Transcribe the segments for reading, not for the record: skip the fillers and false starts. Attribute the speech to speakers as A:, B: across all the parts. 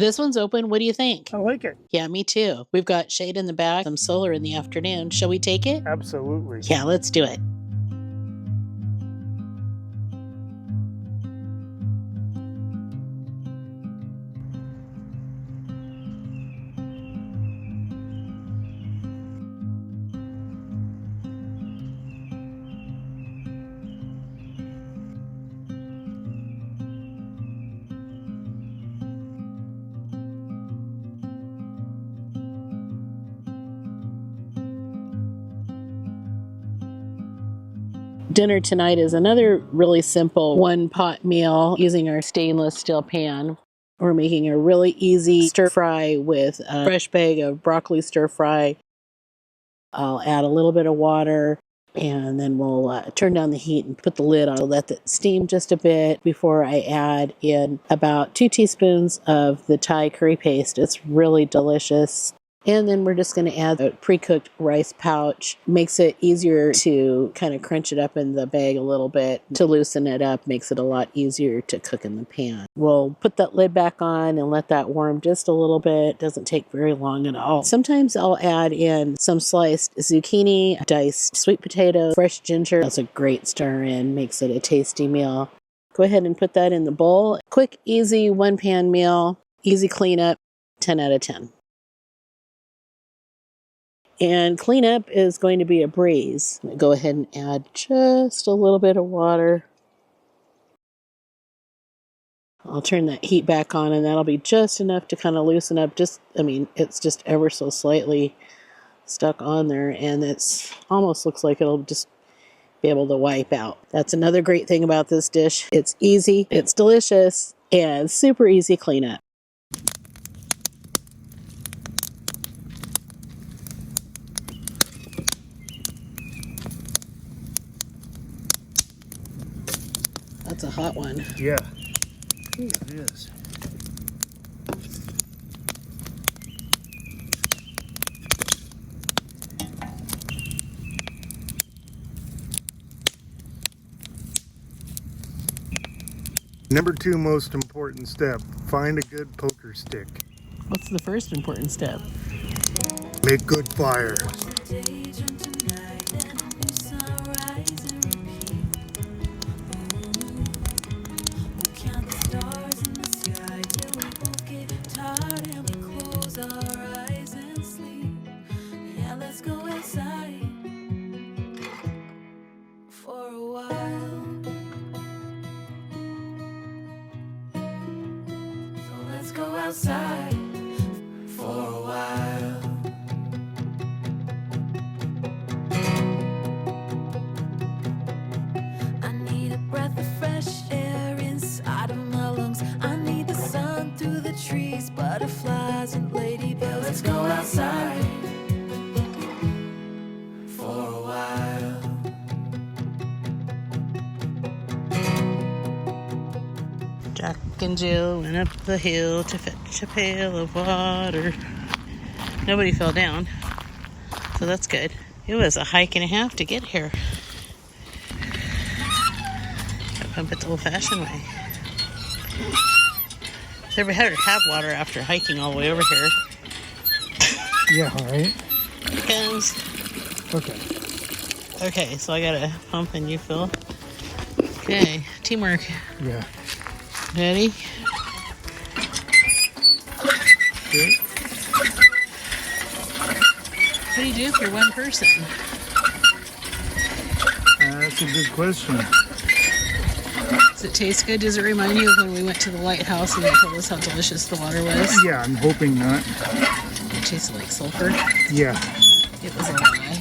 A: This one's open. What do you think?
B: I like it.
A: Yeah, me too. We've got shade in the back, some solar in the afternoon. Shall we take it?
B: Absolutely.
A: Yeah, let's do it. Dinner tonight is another really simple one-pot meal using our stainless steel pan. We're making a really easy stir fry with a fresh bag of broccoli stir fry. I'll add a little bit of water, and then we'll turn down the heat and put the lid on. Let it steam just a bit before I add in about 2 teaspoons of the Thai curry paste. It's really delicious. And then we're just going to add a pre-cooked rice pouch. Makes it easier to kind of crunch it up in the bag a little bit to loosen it up. Makes it a lot easier to cook in the pan. We'll put that lid back on and let that warm just a little bit. Doesn't take very long at all. Sometimes I'll add in some sliced zucchini, diced sweet potato, fresh ginger. That's a great stir in. Makes it a tasty meal. Go ahead and put that in the bowl. Quick, easy, one-pan meal. Easy cleanup. 10 out of 10. And cleanup is going to be a breeze. Go ahead and add just a little bit of water. I'll turn that heat back on, and that'll be just enough to kind of loosen up. It's just ever so slightly stuck on there, and it's almost looks like it'll just be able to wipe out. That's another great thing about this dish. It's easy, it's delicious, and super easy cleanup. That's a hot one.
B: Yeah. Ooh, it is. Number 2 most important step, find a good poker stick.
A: What's the first important step?
B: Make good fire.
C: Go outside for a while. I need a breath of fresh air inside of my lungs. I need the sun through the trees, butterflies and ladybirds. Let's go outside for a while.
A: Jack and Jill went up the hill to fetch a pail of water. Nobody fell down, so that's good. It was a hike and a half to get here. I pump it the old-fashioned way. Never had her have water after hiking all the way over here.
B: Yeah, all right.
A: Here it comes.
B: Okay.
A: Okay, so I gotta pump and you fill. Okay, teamwork.
B: Yeah.
A: Ready?
B: Okay.
A: What do you do if you're one person?
B: That's a good question.
A: Does it taste good? Does it remind you of when we went to the lighthouse and they told us how delicious the water was?
B: Yeah, I'm hoping not.
A: It tasted like sulfur.
B: Yeah.
A: It was a lie.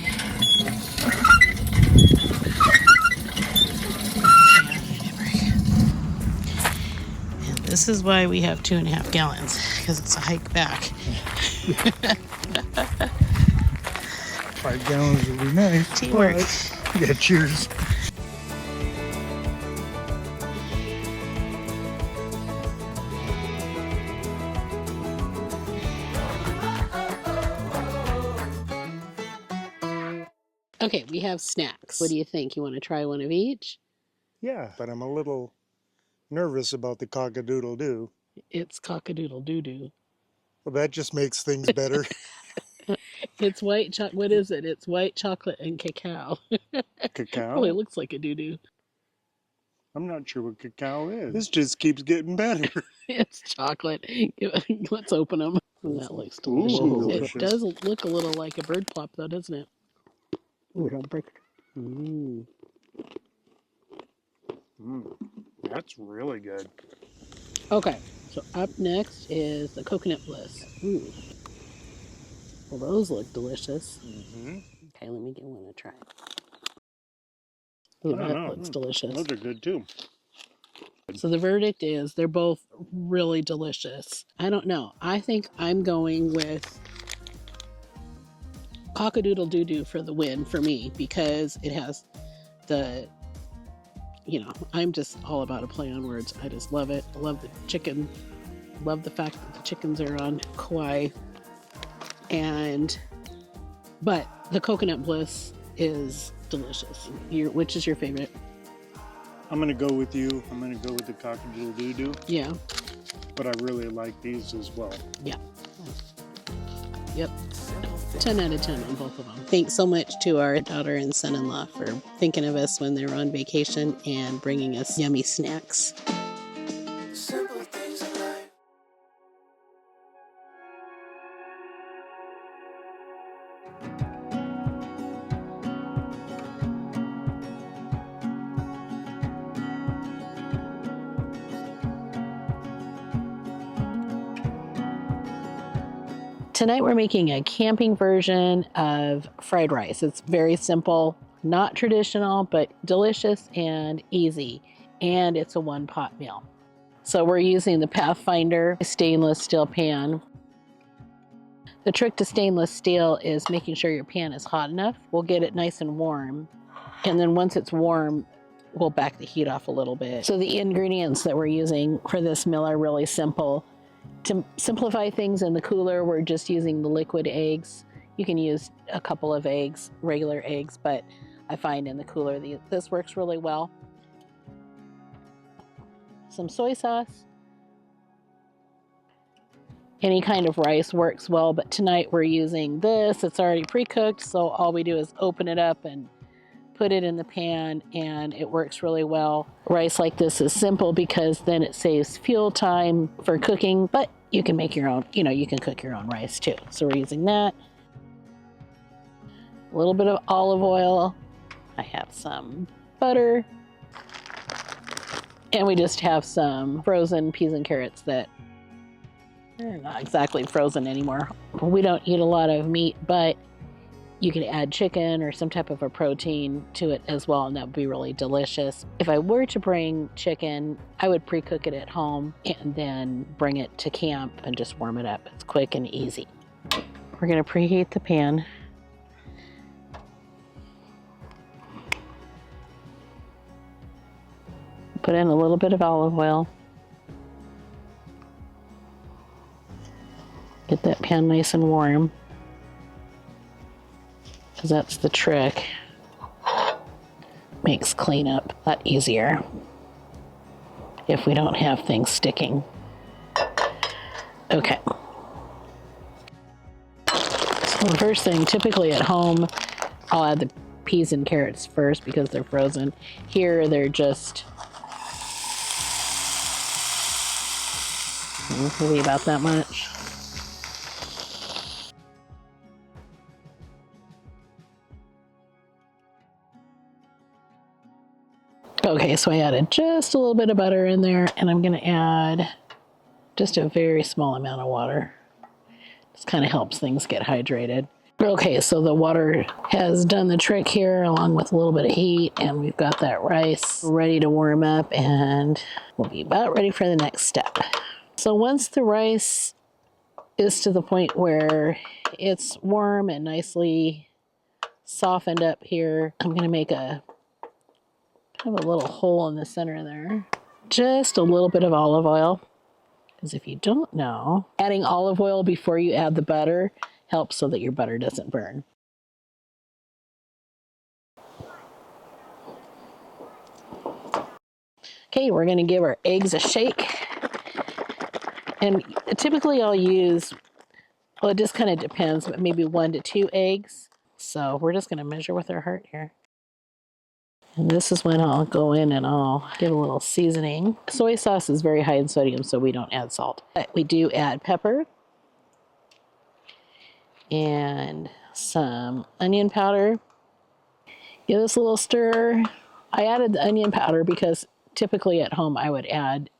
A: And this is why we have 2.5 gallons, because it's a hike back.
B: 5 gallons would be nice.
A: Teamwork.
B: Yeah, cheers.
A: Okay, we have snacks. What do you think? You want to try one of each?
B: Yeah, but I'm a little nervous about the cock-a-doodle-doo.
A: It's cock-a-doodle-doo-doo.
B: Well, that just makes things better.
A: It's white chocolate. What is it? It's white chocolate and cacao.
B: Cacao?
A: Probably looks like a doo-doo.
B: I'm not sure what cacao is. This just keeps getting better.
A: It's chocolate. Let's open them. Oh, that looks delicious.
B: Ooh, delicious.
A: It does look a little like a bird plop, though, doesn't it? Ooh, don't break it.
B: Mm. That's really good.
A: Okay, so up next is the coconut bliss. Ooh. Well, those look delicious. Okay, let me give one a try. Ooh, that looks delicious.
B: Those are good too.
A: So the verdict is they're both really delicious. I don't know. I think I'm going with cock-a-doodle-doo-doo for the win for me because it has the, I'm just all about a play on words. I just love it. I love the chicken. Love the fact that the chickens are on Kauai. But the coconut bliss is delicious. Which is your favorite?
B: I'm going to go with you. I'm going to go with the cock-a-doodle-doo-doo.
A: Yeah.
B: But I really like these as well.
A: Yeah. Yep. 10 out of 10 on both of them. Thanks so much to our daughter and son-in-law for thinking of us when they were on vacation and bringing us yummy snacks.
C: Simple things in life.
A: Tonight we're making a camping version of fried rice. It's very simple, not traditional, but delicious and easy. And it's a one-pot meal. So we're using the Pathfinder stainless steel pan. The trick to stainless steel is making sure your pan is hot enough. We'll get it nice and warm. And then once it's warm, we'll back the heat off a little bit. So the ingredients that we're using for this meal are really simple. To simplify things in the cooler, we're just using the liquid eggs. You can use a couple of eggs, regular eggs, but I find in the cooler this works really well. Some soy sauce. Any kind of rice works well, but tonight we're using this. It's already pre-cooked, so all we do is open it up and put it in the pan, and it works really well. Rice like this is simple because then it saves fuel time for cooking, but you can make your own, you can cook your own rice too. So we're using that. A little bit of olive oil. I have some butter. And we just have some frozen peas and carrots that are not exactly frozen anymore. We don't eat a lot of meat, but you could add chicken or some type of a protein to it as well, and that would be really delicious. If I were to bring chicken, I would pre-cook it at home and then bring it to camp and just warm it up. It's quick and easy. We're going to preheat the pan. Put in a little bit of olive oil. Get that pan nice and warm, because that's the trick. Makes cleanup a lot easier if we don't have things sticking. Okay. So the first thing, typically at home, I'll add the peas and carrots first because they're frozen. Here, they're just maybe about that much. Okay, so I added just a little bit of butter in there, and I'm going to add just a very small amount of water. This kind of helps things get hydrated. Okay, so the water has done the trick here, along with a little bit of heat, and we've got that rice ready to warm up, and we'll be about ready for the next step. So once the rice is to the point where it's warm and nicely softened up here, I'm going to make a little hole in the center there. Just a little bit of olive oil, because if you don't know, adding olive oil before you add the butter helps so that your butter doesn't burn. Okay, we're going to give our eggs a shake. And typically I'll use, well, it just kind of depends, but maybe 1 to 2 eggs. So we're just going to measure with our heart here. And this is when I'll go in and I'll give a little seasoning. Soy sauce is very high in sodium, so we don't add salt. But we do add pepper and some onion powder. Give this a little stir. I added the onion powder because typically at home I would add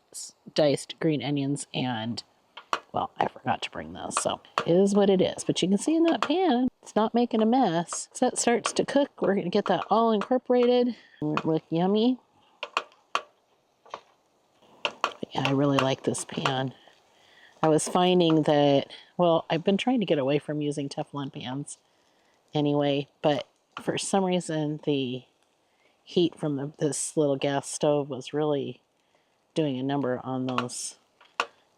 A: diced green onions and, well, I forgot to bring those, so it is what it is. But you can see in that pan, it's not making a mess. As that starts to cook, we're going to get that all incorporated. It will look yummy. But yeah, I really like this pan. I was finding that, well, I've been trying to get away from using Teflon pans anyway, but for some reason the heat from this little gas stove was really doing a number on those,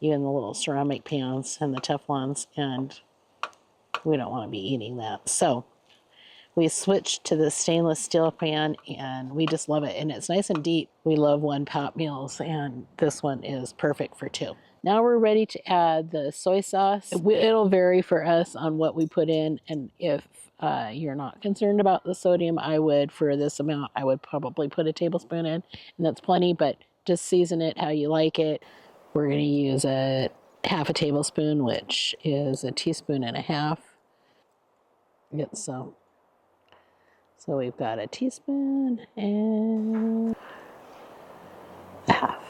A: even the little ceramic pans and the Teflons, and we don't want to be eating that. So we switched to the stainless steel pan and we just love it. And it's nice and deep. We love 1-pot meals and this one is perfect for 2. Now we're ready to add the soy sauce. It'll vary for us on what we put in, and if you're not concerned about the sodium, I would, for this amount, I would probably put a tablespoon in, and that's plenty, but just season it how you like it. We're going to use a half a tablespoon, which is a teaspoon and a half. So we've got a teaspoon and a half.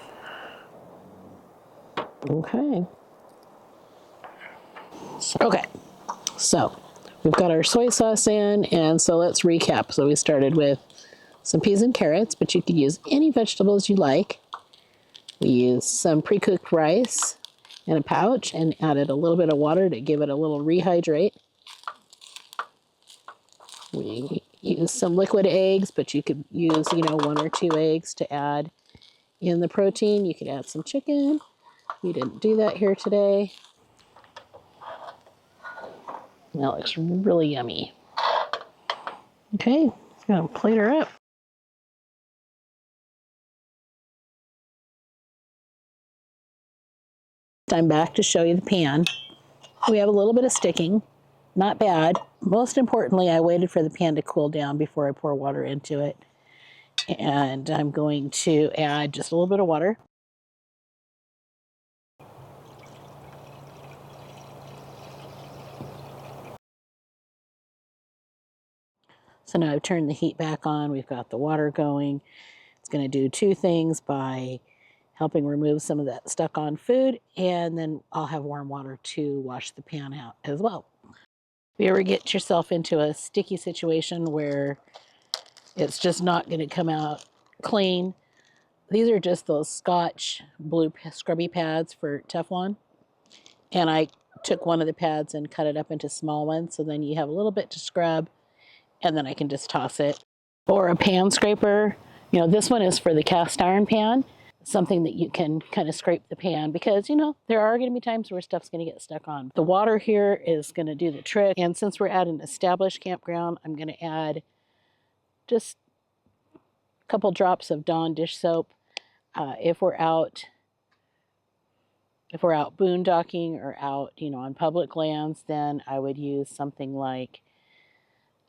A: Okay. So we've got our soy sauce in, and so let's recap. So we started with some peas and carrots, but you could use any vegetables you like. We used some pre-cooked rice in a pouch and added a little bit of water to give it a little rehydrate. We used some liquid eggs, but you could use, 1 or 2 eggs to add in the protein. You could add some chicken. We didn't do that here today. That looks really yummy. Okay, just gonna plate her up. I'm back to show you the pan. We have a little bit of sticking, not bad. Most importantly, I waited for the pan to cool down before I pour water into it. And I'm going to add just a little bit of water. So now I've turned the heat back on. We've got the water going. It's going to do 2 things by helping remove some of that stuck on food, and then I'll have warm water to wash the pan out as well. If you ever get yourself into a sticky situation where it's just not going to come out clean, these are just those Scotch blue scrubby pads for Teflon. And I took one of the pads and cut it up into small ones, so then you have a little bit to scrub, and then I can just toss it. Or a pan scraper. This one is for the cast iron pan, something that you can kind of scrape the pan, because, there are going to be times where stuff's going to get stuck on. The water here is going to do the trick, and since we're at an established campground, I'm going to add just a couple drops of Dawn dish soap. If we're out boondocking or out, on public lands, then I would use something like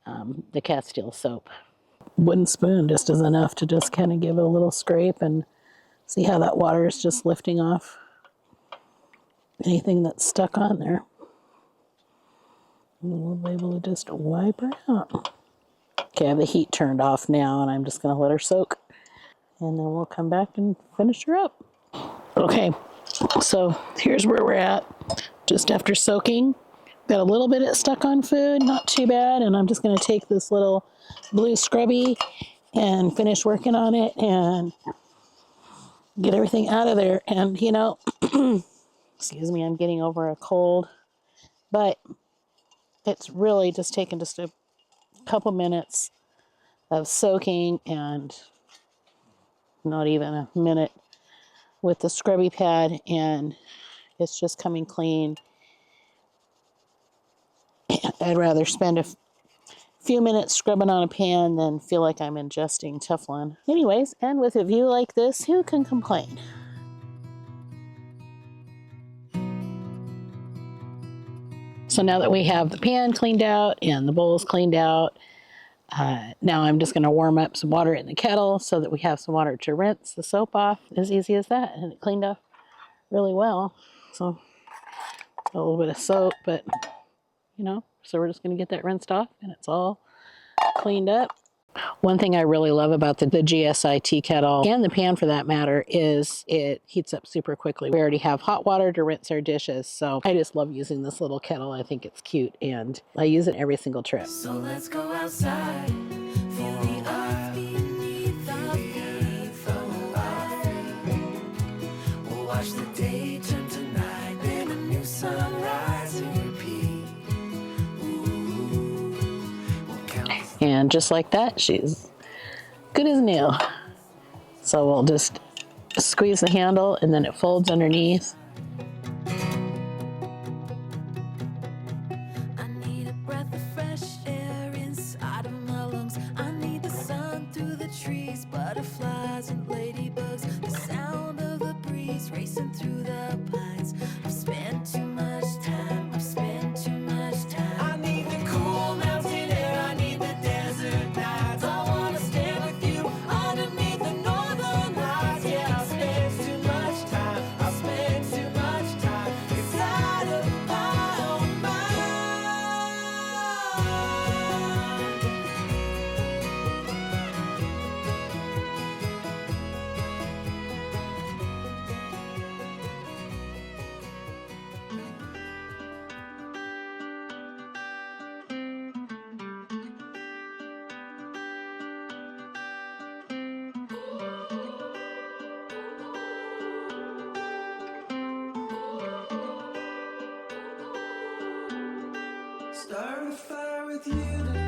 A: the Castile soap. Wooden spoon just is enough to just kind of give it a little scrape and see how that water is just lifting off anything that's stuck on there. And we'll be able to just wipe her out. Okay, I have the heat turned off now, and I'm just going to let her soak. And then we'll come back and finish her up. Okay, so here's where we're at. Just after soaking, got a little bit of stuck on food, not too bad. And I'm just going to take this little blue scrubby and finish working on it and get everything out of there. And, excuse me, I'm getting over a cold, but it's really just taken just a couple minutes of soaking, and not even a minute with the scrubby pad, and it's just coming clean. I'd rather spend a few minutes scrubbing on a pan than feel like I'm ingesting Teflon. Anyways, and with a view like this, who can complain? So now that we have the pan cleaned out and the bowls cleaned out, now I'm just going to warm up some water in the kettle so that we have some water to rinse the soap off. As easy as that. And it cleaned up really well. So a little bit of soap, but so we're just going to get that rinsed off and it's all cleaned up. One thing I really love about the GSI tea kettle, and the pan for that matter, is it heats up super quickly. We already have hot water to rinse our dishes, so I just love using this little kettle. I think it's cute, and I use it every single trip.
C: So let's go outside, feel the earth beneath our feet for a while. We'll watch the day turn to night, then a new sunrise and repeat. We'll count.
A: And just like that, she's good as new. So we'll just squeeze the handle and then it folds underneath.
C: I need a breath of fresh air inside of my lungs. I need the sun through the trees, butterflies and ladybugs, the sound of the breeze racing through the pines. I've spent too much time, I've spent too much time. I need the cool mountain air, I need the desert nights. I wanna stand with you underneath the northern lights. Yeah, I've spent too much time, I've spent too much time inside of my own mind. Start a fire with you tonight.